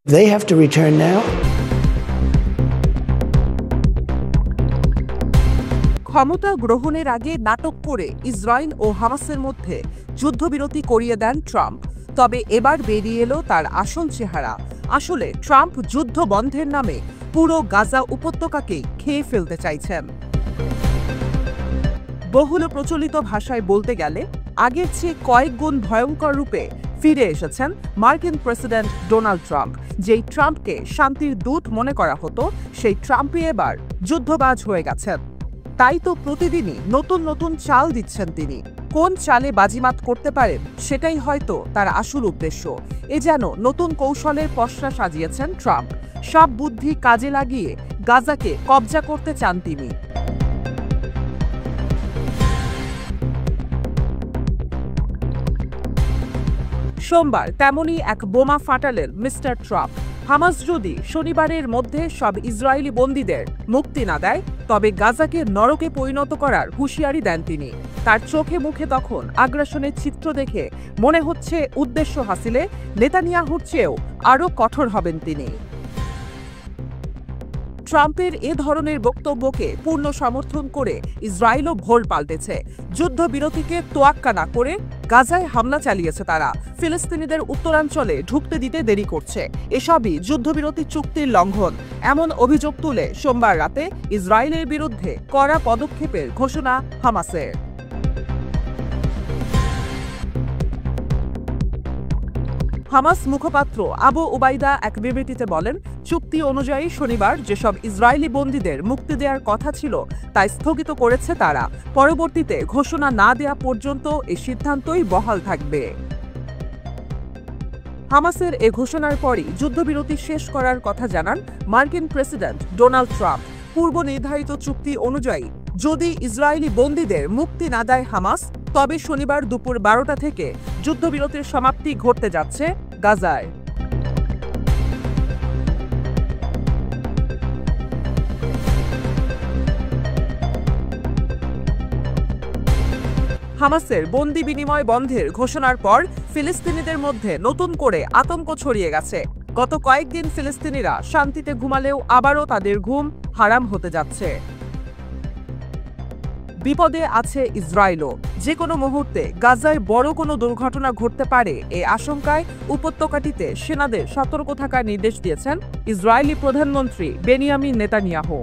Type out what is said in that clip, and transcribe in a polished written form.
They have to return now. ক্ষমতা গ্রহণের আগে নাটক করে ইসরায়েল ও হামাসের মধ্যে যুদ্ধবিরতি করিয়ে দেন ট্রাম্প। তবে এবার বেরিয়ে এলো তার আসল চেহারা। আসলে ট্রাম্প যুদ্ধ বন্ধের নামে পুরো গাজা উপত্যকাকেই খেয়ে ফেলতে চাইছেন। বহুল প্রচলিত ভাষায় বলতে গেলে আগের চেয়ে কয়েক গুণ ভয়ঙ্কর রূপে ফিরে এসেছেন মার্কিন প্রেসিডেন্ট ডোনাল্ড ট্রাম্প। যেই ট্রাম্পকে শান্তির দূত মনে করা হতো, সেই ট্রাম্পই এবার যুদ্ধবাজ হয়ে গেছেন। তাই তো প্রতিদিনই নতুন নতুন চাল দিচ্ছেন তিনি। কোন চালে বাজিমাত করতে পারেন সেটাই হয়তো তার আসল উদ্দেশ্য। এ যেন নতুন কৌশলের পসরা সাজিয়েছেন ট্রাম্প। সব বুদ্ধি কাজে লাগিয়ে গাজাকে কবজা করতে চান তিনি। সোমবার তেমনই এক বোমা ফাটালেন মিস্টার ট্রাম্প। হামাস যদি শনিবারের মধ্যে সব ইসরায়েলি বন্দীদের মুক্তি না দেয়, তবে গাজাকে নরকে পরিণত করার হুঁশিয়ারি দেন তিনি। তার চোখে মুখে তখন আগ্রাসনের চিত্র দেখে মনে হচ্ছে উদ্দেশ্য হাসিলে নেতানিয়াহুর চেয়েও আরও কঠোর হবেন তিনি। ট্রাম্পের এ ধরনের বক্তব্যকে পূর্ণ সমর্থন করে ইসরায়েলও ভোল পাল্টেছে। যুদ্ধবিরতিকে তোয়াক্কা না করে গাজায় হামলা চালিয়েছে তারা। ফিলিস্তিনিদের উত্তরাঞ্চলে ঢুকতে দিতে দেরি করছে। এসবই যুদ্ধবিরতি চুক্তির লঙ্ঘন, এমন অভিযোগ তুলে সোমবার রাতে ইসরায়েলের বিরুদ্ধে কড়া পদক্ষেপের ঘোষণা হামাসের। হামাস মুখপাত্র আবু উবাইদা এক বিবৃতিতে বলেন, চুক্তি অনুযায়ী শনিবার যেসব ইসরায়েলি বন্দীদের মুক্তি দেওয়ার কথা ছিল তা স্থগিত করেছে তারা। পরবর্তীতে ঘোষণা না দেওয়া পর্যন্ত এই সিদ্ধান্তই বহাল থাকবে। হামাসের এ ঘোষণার পরই যুদ্ধবিরতি শেষ করার কথা জানান মার্কিন প্রেসিডেন্ট ডোনাল্ড ট্রাম্প। পূর্ব নির্ধারিত চুক্তি অনুযায়ী যদি ইসরায়েলি বন্দীদের মুক্তি না দেয় হামাস, তবে শনিবার দুপুর 12টা থেকে যুদ্ধবিরতির সমাপ্তি ঘটতে যাচ্ছে গাজায়। হামাসের বন্দি বিনিময় বন্ধের ঘোষণার পর ফিলিস্তিনিদের মধ্যে নতুন করে আতঙ্ক ছড়িয়ে গেছে। গত কয়েকদিন ফিলিস্তিনিরা শান্তিতে ঘুমালেও আবারও তাদের ঘুম হারাম হতে যাচ্ছে। বিপদে আছে ইসরায়েলও। যে কোনো মুহূর্তে গাজায় বড় কোনো দুর্ঘটনা ঘটতে পারে এই আশঙ্কায় উপত্যকাটিতে সেনাদের সতর্ক থাকার নির্দেশ দিয়েছেন ইসরায়েলি প্রধানমন্ত্রী বেনিয়ামিন নেতানিয়াহু।